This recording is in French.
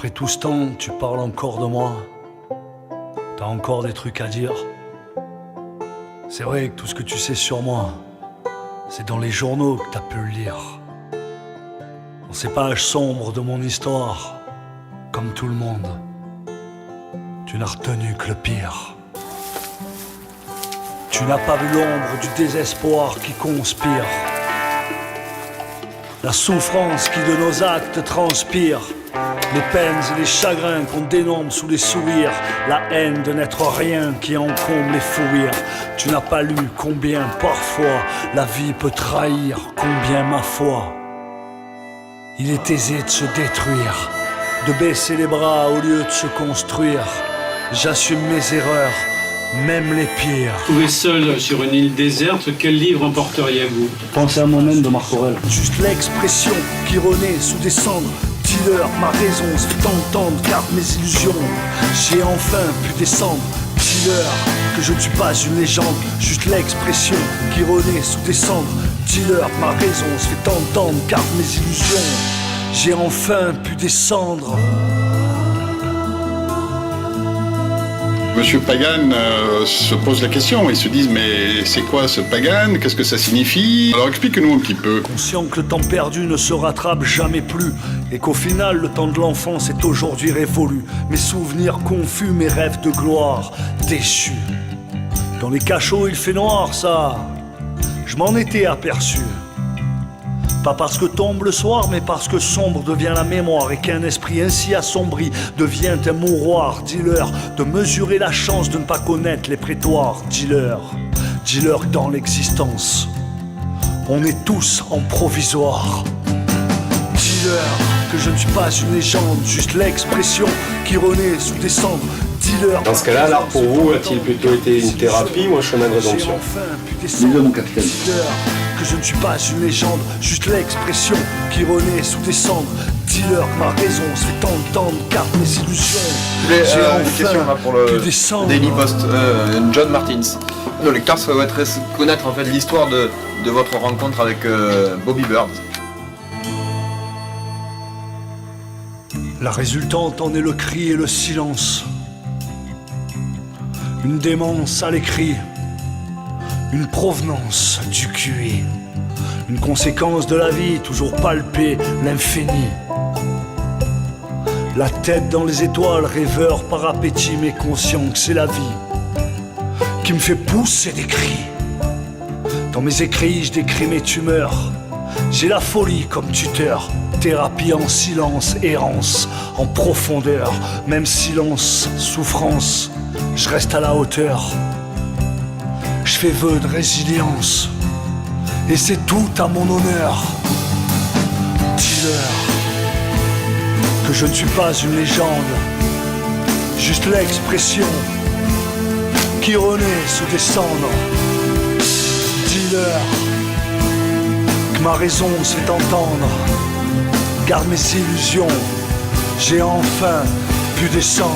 Après tout ce temps, tu parles encore de moi. T'as encore des trucs à dire. C'est vrai que tout ce que tu sais sur moi, c'est dans les journaux que t'as pu le lire. Dans ces pages sombres de mon histoire, comme tout le monde, tu n'as retenu que le pire. Tu n'as pas vu l'ombre du désespoir qui conspire, la souffrance qui de nos actes transpire, les peines et les chagrins qu'on dénombre sous les sourires, la haine de n'être rien qui encombre les fous rires. Tu n'as pas lu combien parfois la vie peut trahir, combien ma foi. Il est aisé de se détruire, de baisser les bras au lieu de se construire. J'assume mes erreurs, même les pires. Trouvé seul sur une île déserte, quel livre emporteriez-vous? Pensez à mon-même de Marc Aurèle. Juste l'expression qui renaît sous des cendres. Dis-leur ma raison se fait entendre, garde mes illusions. J'ai enfin pu descendre. Dis-leur que je ne suis pas une légende. Juste l'expression qui renaît sous des cendres. Dis-leur ma raison se fait entendre, garde mes illusions. J'ai enfin pu descendre. Monsieur Pagan se pose la question, ils se disent mais c'est quoi ce Pagan? Qu'est-ce que ça signifie? Alors explique-nous un petit peu. Conscient que le temps perdu ne se rattrape jamais plus et qu'au final le temps de l'enfance est aujourd'hui révolu. Mes souvenirs confus, mes rêves de gloire déchus. Dans les cachots il fait noir, ça, je m'en étais aperçu. Pas parce que tombe le soir, mais parce que sombre devient la mémoire et qu'un esprit ainsi assombri devient un mouroir. Dis-leur de mesurer la chance de ne pas connaître les prétoires. Dis-leur que dans l'existence, on est tous en provisoire. Dis-leur que je ne suis pas une légende, juste l'expression qui renaît sous des cendres. Dis-leur. Dans ce cas-là, l'art pour vous a-t-il plutôt été une thérapie ou un chemin de rédemption? Dis-le, mon capitaine. Que je ne suis pas une légende, juste l'expression qui renaît sous des cendres. Dis-leur que ma raison se fait entendre, garde mes illusions. J'ai une question là, pour le Daily Post, John Martins. Le lecteur souhaiterait connaître en fait l'histoire de votre rencontre avec Bobby Bird. La résultante en est le cri et le silence. Une démence à l'écrit, une provenance du QI, une conséquence de la vie, toujours palpée, l'infini. La tête dans les étoiles, rêveur par appétit, mais conscient que c'est la vie qui me fait pousser des cris. Dans mes écrits, je décris mes tumeurs. J'ai la folie comme tuteur, thérapie en silence, errance en profondeur. Même silence, souffrance, je reste à la hauteur. Je fais vœu de résilience, et c'est tout à mon honneur. Dis-leur que je ne suis pas une légende, juste l'expression qui renaît sous des cendres. Dis-leur que ma raison se fait entendre, garde mes illusions, j'ai enfin pu descendre.